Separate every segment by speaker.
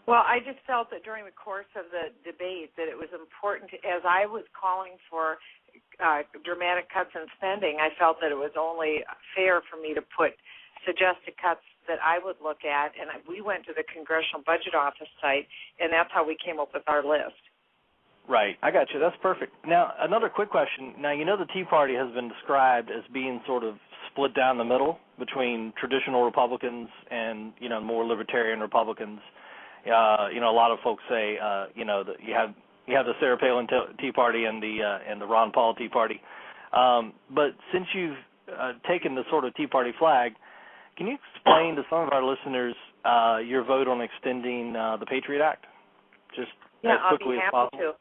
Speaker 1: Well, I just felt that during the course of the debate that it was important, as I was calling for dramatic cuts in spending, I felt that it was only fair for me to put suggested cuts that I would look at, and we went to the Congressional Budget Office site, and that's how we came up with our list.
Speaker 2: Right. I got you. That's perfect. Now, another quick question. Now, you know the Tea Party has been described as being sort of split down the middle between traditional Republicans and, more libertarian Republicans. A lot of folks say, that you have the Sarah Palin Tea Party and the Ron Paul Tea Party. But since you've taken the sort of Tea Party flag, can you explain to some of our listeners your vote on extending the Patriot Act, just as quickly as possible?
Speaker 1: To.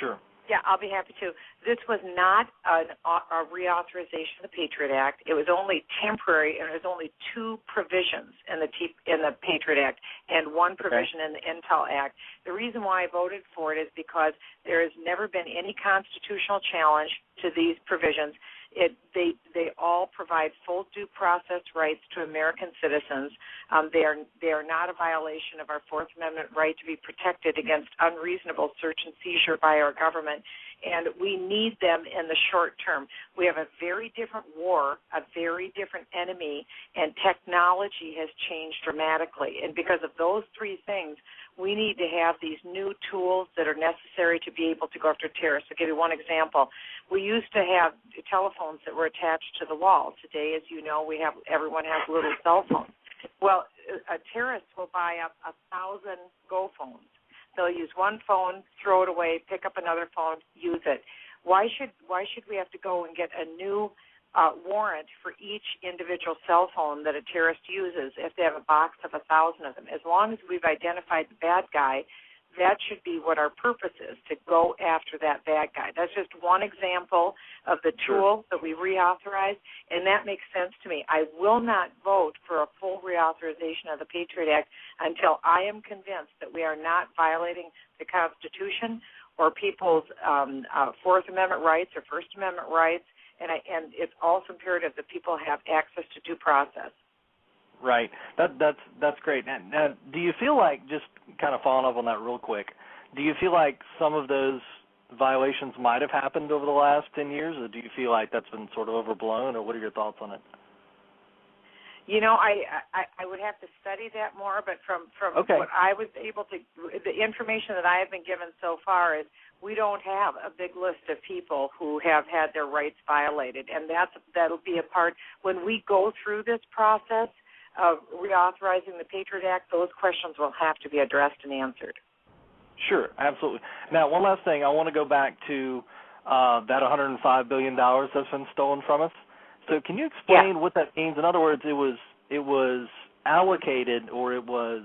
Speaker 2: Sure.
Speaker 1: Yeah, I'll be happy to. This was not a reauthorization of the Patriot Act. It was only temporary, and there's only two provisions in the Patriot Act and one provision in the Intel Act. The reason why I voted for it is because there has never been any constitutional challenge to these provisions. They all provide full due process rights to American citizens. They are not a violation of our Fourth Amendment right to be protected against unreasonable search and seizure by our government, and we need them in the short term. We have a very different war, a very different enemy, and technology has changed dramatically. And because of those three things, we need to have these new tools that are necessary to be able to go after terrorists. I'll give you one example. We used to have telephones that were attached to the wall. Today, as you know, everyone has little cell phones. Well, a terrorist will buy up 1,000 Go phones. They'll use one phone, throw it away, pick up another phone, use it. Why should we have to go and get a new warrant for each individual cell phone that a terrorist uses if they have a box of 1,000 of them? As long as we've identified the bad guy, that should be what our purpose is, to go after that bad guy. That's just one example of the tool that we reauthorized, and that makes sense to me. I will not vote for a full reauthorization of the Patriot Act until I am convinced that we are not violating the Constitution or people's Fourth Amendment rights or First Amendment rights, and it's also imperative that people have access to due process.
Speaker 2: Right. That's great. Now, do you feel like, just kind of following up on that real quick, do you feel like some of those violations might have happened over the last 10 years, or do you feel like that's been sort of overblown, or what are your thoughts on it?
Speaker 1: I would have to study that more, but from what I was able to, the information that I have been given so far is we don't have a big list of people who have had their rights violated, and that'll be a part, when we go through this process of reauthorizing the Patriot Act, those questions will have to be addressed and answered.
Speaker 2: Sure, absolutely. Now, one last thing. I want to go back to that $105 billion that's been stolen from us. So can you explain what that means? In other words, it was allocated, or it was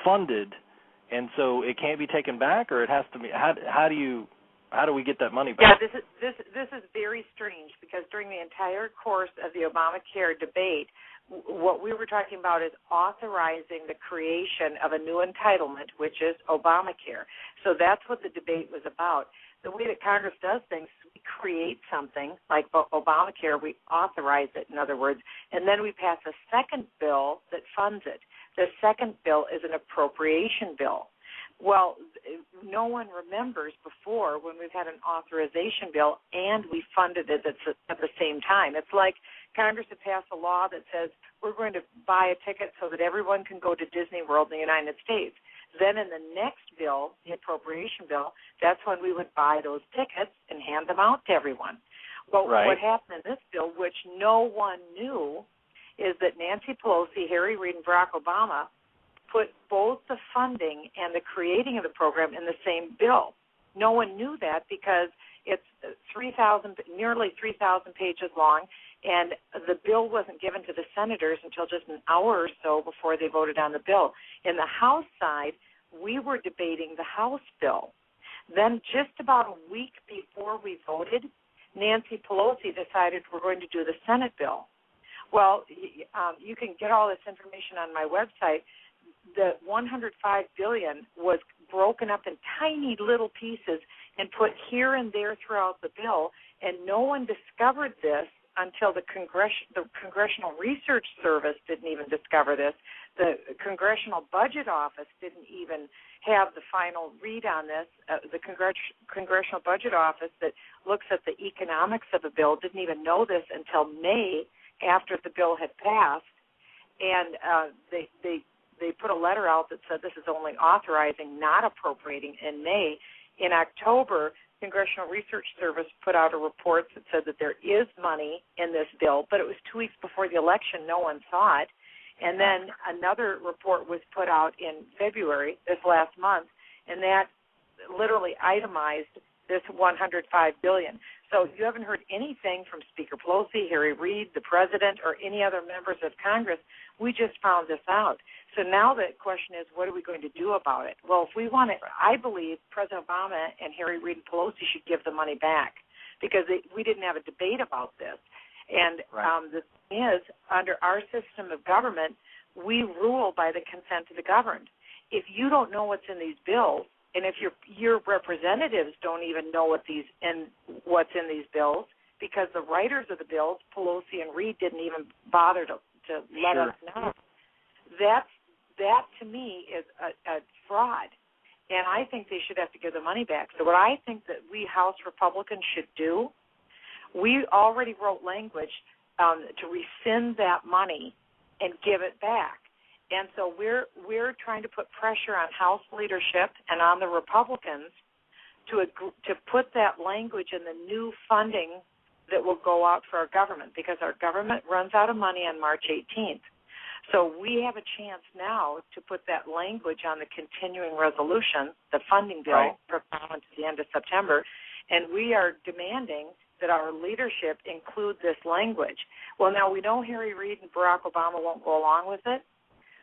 Speaker 2: funded, and so it can't be taken back, or it has to be. How do we get that money back?
Speaker 1: Yeah, this is very strange, because during the entire course of the Obamacare debate, what we were talking about is authorizing the creation of a new entitlement, which is Obamacare. So that's what the debate was about. The way that Congress does things, we create something like Obamacare, we authorize it, in other words, and then we pass a second bill that funds it. The second bill is an appropriation bill. Well, no one remembers before when we've had an authorization bill and we funded it at the same time. It's like Congress had passed a law that says we're going to buy a ticket so that everyone can go to Disney World in the United States. Then in the next bill, the appropriation bill, that's when we would buy those tickets and hand them out to everyone. Well, what happened in this bill, which no one knew, is that Nancy Pelosi, Harry Reid, and Barack Obama put both the funding and the creating of the program in the same bill. No one knew that because it's nearly 3,000 pages long, and the bill wasn't given to the senators until just an hour or so before they voted on the bill. In the House side, we were debating the House bill. Then just about a week before we voted, Nancy Pelosi decided we're going to do the Senate bill. Well, you can get all this information on my website. The $105 billion was broken up in tiny little pieces and put here and there throughout the bill, and no one discovered this until the Congressional Research Service didn't even discover this. The Congressional Budget Office didn't even have the final read on this. The Congressional Budget Office that looks at the economics of a bill didn't even know this until May after the bill had passed. And they put a letter out that said this is only authorizing, not appropriating in May. In October, Congressional Research Service put out a report that said that there is money in this bill, but it was 2 weeks before the election. No one saw it. And then another report was put out in February, this last month, and that literally itemized this $105 billion. So you haven't heard anything from Speaker Pelosi, Harry Reid, the President, or any other members of Congress. We just found this out. So now the question is, what are we going to do about it? Well, if we want it, I believe President Obama and Harry Reid and Pelosi should give the money back because we didn't have a debate about this. And the thing is, under our system of government, we rule by the consent of the governed. If you don't know what's in these bills, and if your representatives don't even know what's in these bills, because the writers of the bills, Pelosi and Reid, didn't even bother to let us know, that to me is a fraud. And I think they should have to give the money back. So what I think that we House Republicans should do, we already wrote language to rescind that money and give it back. And so we're trying to put pressure on House leadership and on the Republicans to put that language in the new funding that will go out for our government, because our government runs out of money on March 18th. So we have a chance now to put that language on the continuing resolution, the funding bill, for to the end of September, and we are demanding that our leadership include this language. Well, now we know Harry Reid and Barack Obama won't go along with it.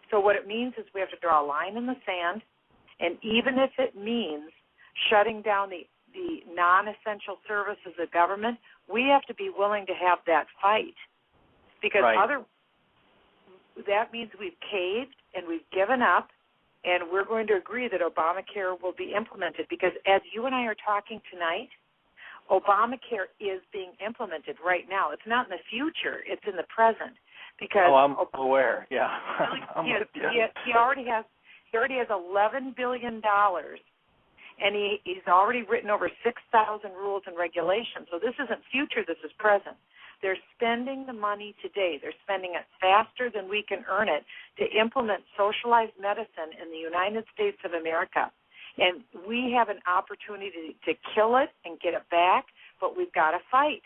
Speaker 1: So what it means is we have to draw a line in the sand, and even if it means shutting down the non-essential services of government, we have to be willing to have that fight, because that means we've caved and we've given up, and we're going to agree that Obamacare will be implemented, because as you and I are talking tonight, Obamacare is being implemented right now. It's not in the future. It's in the present. Because
Speaker 2: I'm aware. Yeah.
Speaker 1: He already has $11 billion, and he's already written over 6,000 rules and regulations. So this isn't future. This is present. They're spending the money today. They're spending it faster than we can earn it to implement socialized medicine in the United States of America. And we have an opportunity to kill it and get it back, but we've got to fight.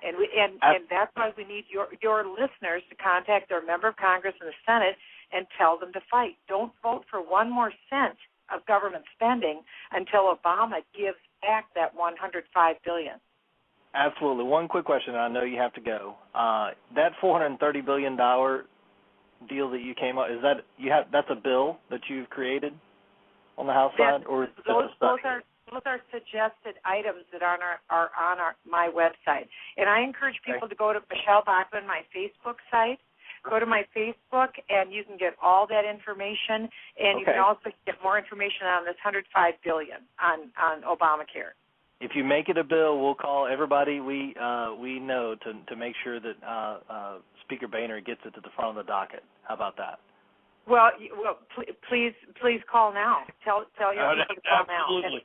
Speaker 1: And that's why we need your listeners to contact their member of Congress and the Senate and tell them to fight. Don't vote for one more cent of government spending until Obama gives back that $105 billion.
Speaker 2: Absolutely. One quick question, and I know you have to go. That $430 billion deal that you came up, that's a bill that you've created on the House side, or those are suggested items that are on my website. And I encourage people to go to Michele Bachmann, my Facebook site. Go to my Facebook, and you can get all that information. And you can also get more information on this $105 billion on Obamacare. If you make it a bill, we'll call everybody we know to make sure that Speaker Boehner gets it to the front of the docket. How about that? Well, please call now. Tell your people to call
Speaker 3: absolutely.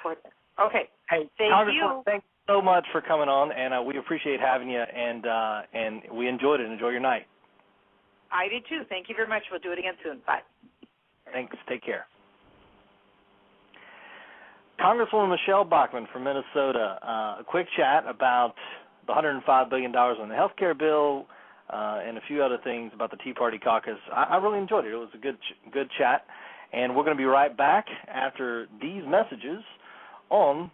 Speaker 2: now. Okay.
Speaker 3: Hey,
Speaker 2: thank
Speaker 3: Congressman,
Speaker 2: you. Thanks so much for coming on, and we appreciate having you, and we enjoyed it. Enjoy your night.
Speaker 1: I did too. Thank you very much. We'll do it again soon. Bye.
Speaker 2: Thanks. Take care. Congresswoman Michele Bachmann from Minnesota. A quick chat about the $105 billion in the health care bill, and a few other things about the Tea Party Caucus. I really enjoyed it. It was a good chat. And we're going to be right back after these messages on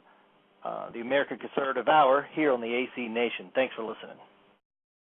Speaker 2: the American Conservative Hour here on the AC Nation. Thanks for listening.